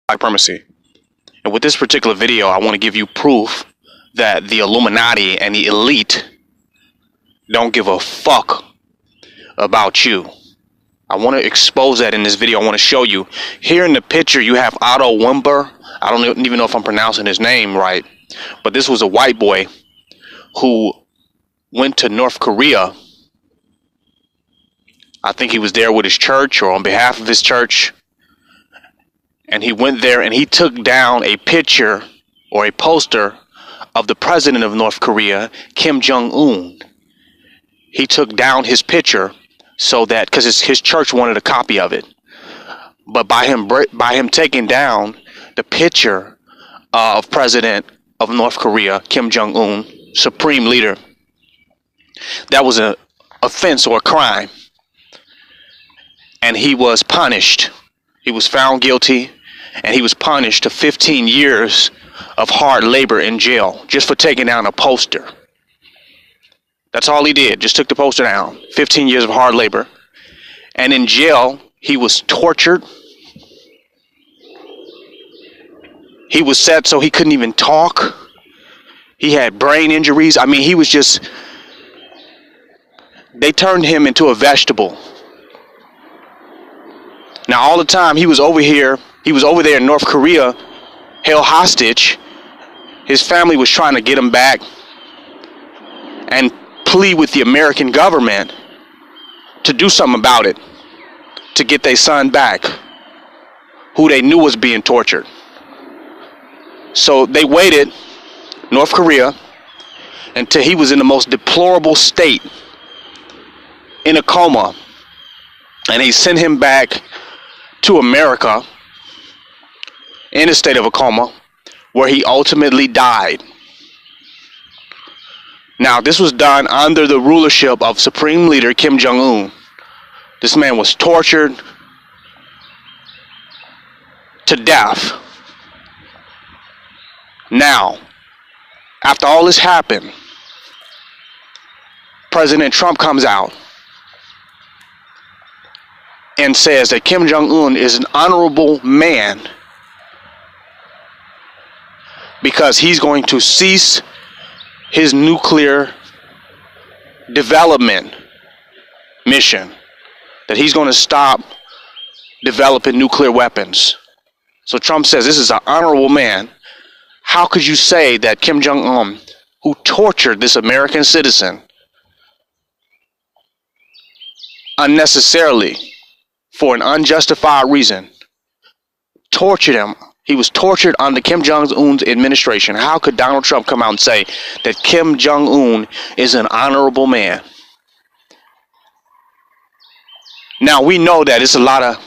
supremacy. And with this particular video, I want to give you proof that the Illuminati and the elite don't give a fuck about you. I want to expose that in this video. I want to show you. Here in the picture, you have Otto Wimber. I don't even know if I'm pronouncing his name right. But this was a white boy who went to North Korea. I think he was there with his church or on behalf of his church. And he went there and he took down a picture or a poster of the president of North Korea, Kim Jong-un. He took down his picture so that, because his church wanted a copy of it. But by him taking down the picture of President of North Korea, Kim Jong-un, supreme leader, that was an offense or a crime. And he was punished. He was found guilty, and he was punished to 15 years of hard labor in jail just for taking down a poster. That's all he did, just took the poster down. 15 years of hard labor. And in jail, he was tortured. He was set so he couldn't even talk. He had brain injuries. I mean, he was just... They turned him into a vegetable. Now, all the time he was over here, he was over there in North Korea, held hostage. His family was trying to get him back and plead with the American government to do something about it, to get their son back, who they knew was being tortured. So they waited, North Korea, until he was in the most deplorable state, in a coma, and he sent him back to America in a state of a coma, where he ultimately died. Now, this was done under the rulership of Supreme Leader Kim Jong-un. This man was tortured to death. Now, after all this happened, President Trump comes out and says that Kim Jong-un is an honorable man because he's going to cease his nuclear development mission, that he's going to stop developing nuclear weapons. So Trump says this is an honorable man. How could you say that Kim Jong-un, who tortured this American citizen unnecessarily for an unjustified reason, tortured him? He was tortured under Kim Jong-un's administration. How could Donald Trump come out and say that Kim Jong-un is an honorable man? Now, we know that it's a lot of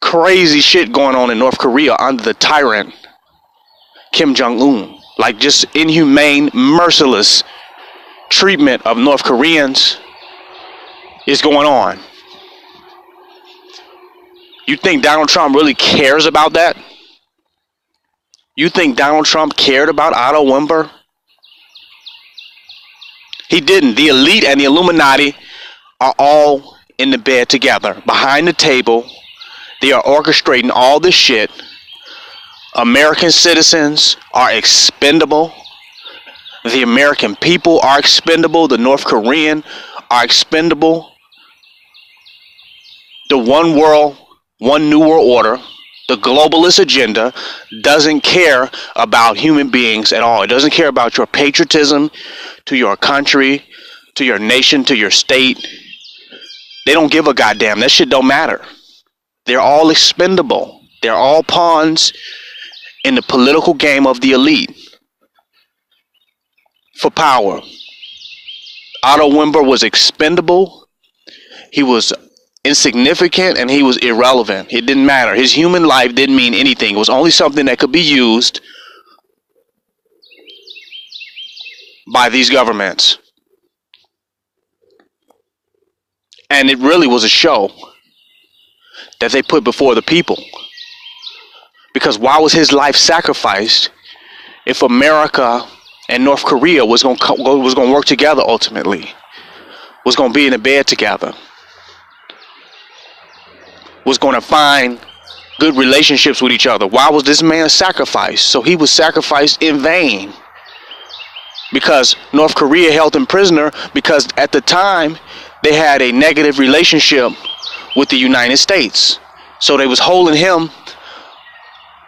crazy shit going on in North Korea under the tyrant Kim Jong-un. Like just inhumane, merciless treatment of North Koreans is going on. You think Donald Trump really cares about that? You think Donald Trump cared about Otto Wimber? He didn't. The elite and the Illuminati are all in the bed together, behind the table. They are orchestrating all this shit. American citizens are expendable. The American people are expendable. The North Korean are expendable. The one world, one new world order, the globalist agenda doesn't care about human beings at all. It doesn't care about your patriotism to your country, to your nation, to your state. They don't give a goddamn. That shit don't matter. They're all expendable. They're all pawns in the political game of the elite for power. Otto Wimber was expendable. He was insignificant, and he was irrelevant. It didn't matter. His human life didn't mean anything. It was only something that could be used by these governments. And it really was a show that they put before the people. Because why was his life sacrificed if America and North Korea was going to work together ultimately? Was going to be in a bed together? Was going to find good relationships with each other. Why was this man sacrificed? So he was sacrificed in vain. Because North Korea held him prisoner because at the time they had a negative relationship with the United States. So they was holding him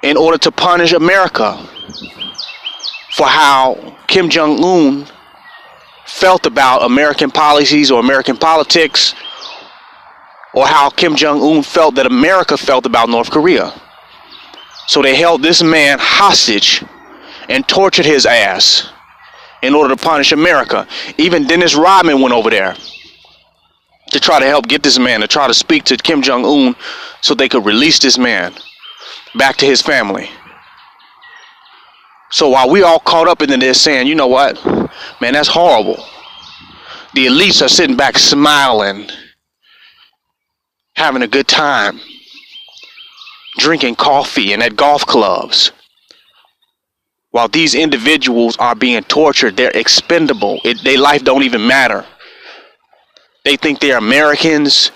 in order to punish America for how Kim Jong-un felt about American policies or American politics, or how Kim Jong-un felt that America felt about North Korea. So they held this man hostage and tortured his ass in order to punish America. Even Dennis Rodman went over there to try to help get this man, to try to speak to Kim Jong-un so they could release this man back to his family. So while we all caught up into this saying, you know what, man, that's horrible. The elites are sitting back smiling, having a good time, drinking coffee and at golf clubs. While these individuals are being tortured, they're expendable. Their life don't even matter. They think they're Americans.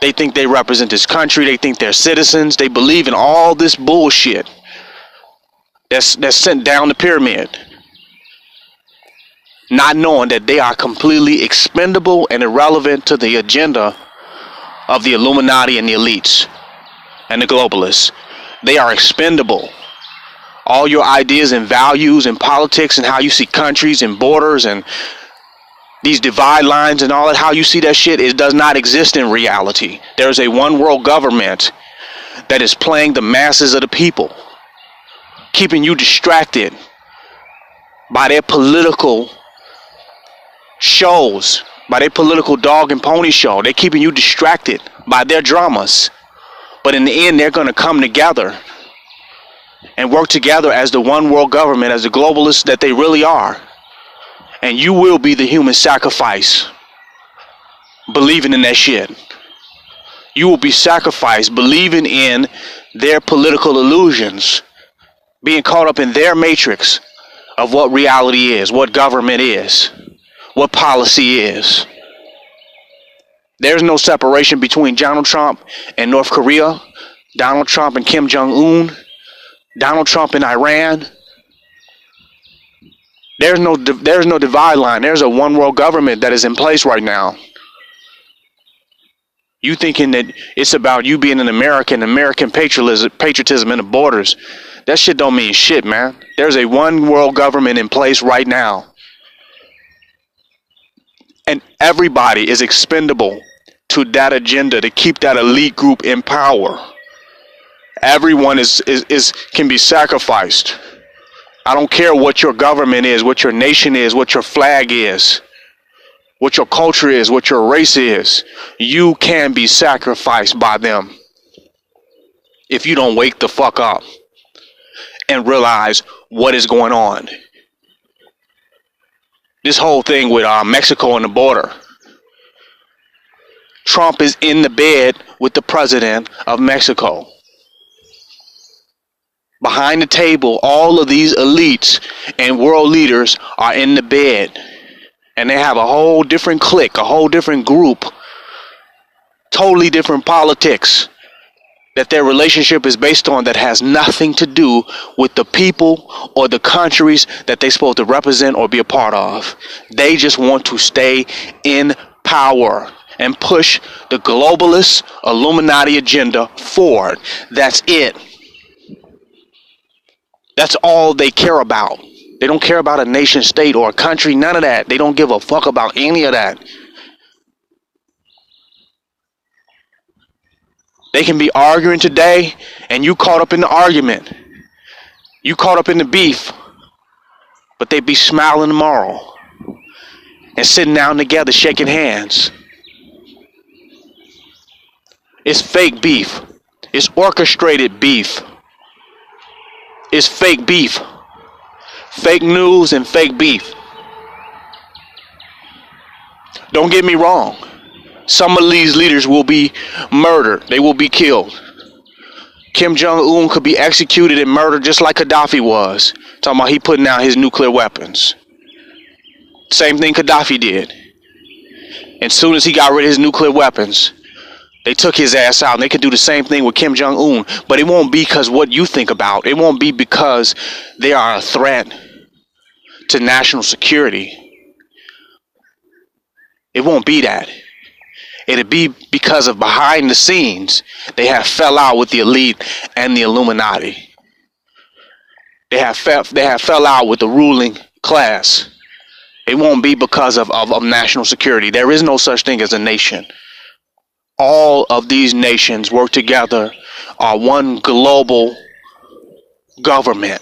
They think they represent this country. They think they're citizens. They believe in all this bullshit that's sent down the pyramid, not knowing that they are completely expendable and irrelevant to the agenda of the Illuminati and the elites and the globalists. They are expendable. All your ideas and values and politics and how you see countries and borders and these divide lines and all that, how you see that shit, it does not exist in reality. There is a one world government that is playing the masses of the people, keeping you distracted by their political shows, by their political dog and pony show. They're keeping you distracted by their dramas. But in the end, they're going to come together and work together as the one world government, as the globalists that they really are. And you will be the human sacrifice believing in that shit. You will be sacrificed believing in their political illusions, being caught up in their matrix of what reality is, what government is, what policy is. There's no separation between Donald Trump and North Korea, Donald Trump and Kim Jong-un, Donald Trump and Iran. There's no divide line. There's a one world government that is in place right now. You thinking that it's about you being an American patriotism in the borders. That shit don't mean shit, man. There's a one world government in place right now. And everybody is expendable to that agenda to keep that elite group in power. Everyone can be sacrificed. I don't care what your government is, what your nation is, what your flag is, what your culture is, what your race is. You can be sacrificed by them if you don't wake the fuck up and realize what is going on. This whole thing with Mexico and the border. Trump is in the bed with the president of Mexico. Behind the table, all of these elites and world leaders are in the bed. And they have a whole different clique, a whole different group, totally different politics that their relationship is based on, that has nothing to do with the people or the countries that they're supposed to represent or be a part of. They just want to stay in power and push the globalist Illuminati agenda forward. That's it. That's all they care about. They don't care about a nation state or a country, none of that. They don't give a fuck about any of that. They can be arguing today and you caught up in the argument. You caught up in the beef. But they be smiling tomorrow and sitting down together shaking hands. It's fake beef. It's orchestrated beef. It's fake beef. Fake news and fake beef. Don't get me wrong. Some of these leaders will be murdered. They will be killed. Kim Jong-un could be executed and murdered just like Gaddafi was. Talking about he putting out his nuclear weapons. Same thing Gaddafi did. As soon as he got rid of his nuclear weapons, They took his ass out, and they could do the same thing with Kim Jong-un. But it won't be because what you think about. It won't be because they are a threat to national security. It won't be that. It'll be because of behind the scenes, they have fell out with the elite and the Illuminati. They have fell out with the ruling class. It won't be because of national security. There is no such thing as a nation. All of these nations work together are one global government.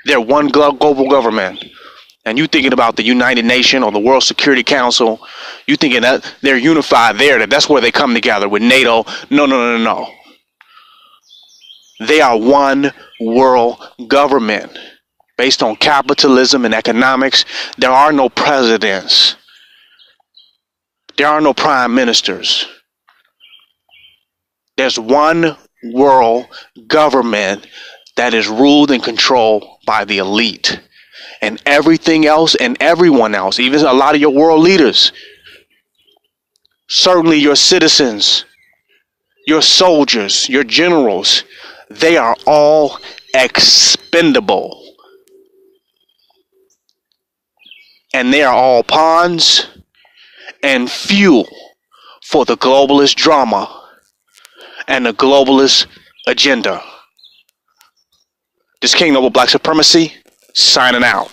They're one global government. And you thinking about the United Nations or the World Security Council, you thinking that they're unified there, that's where they come together with NATO. No. They are one world government based on capitalism and economics. There are no presidents. There are no prime ministers. There's one world government that is ruled and controlled by the elite. And everything else and everyone else, even a lot of your world leaders, certainly your citizens, your soldiers, your generals, they are all expendable. And they are all pawns and fuel for the globalist drama and the globalist agenda. This King Noble Black Supremacy, signing out.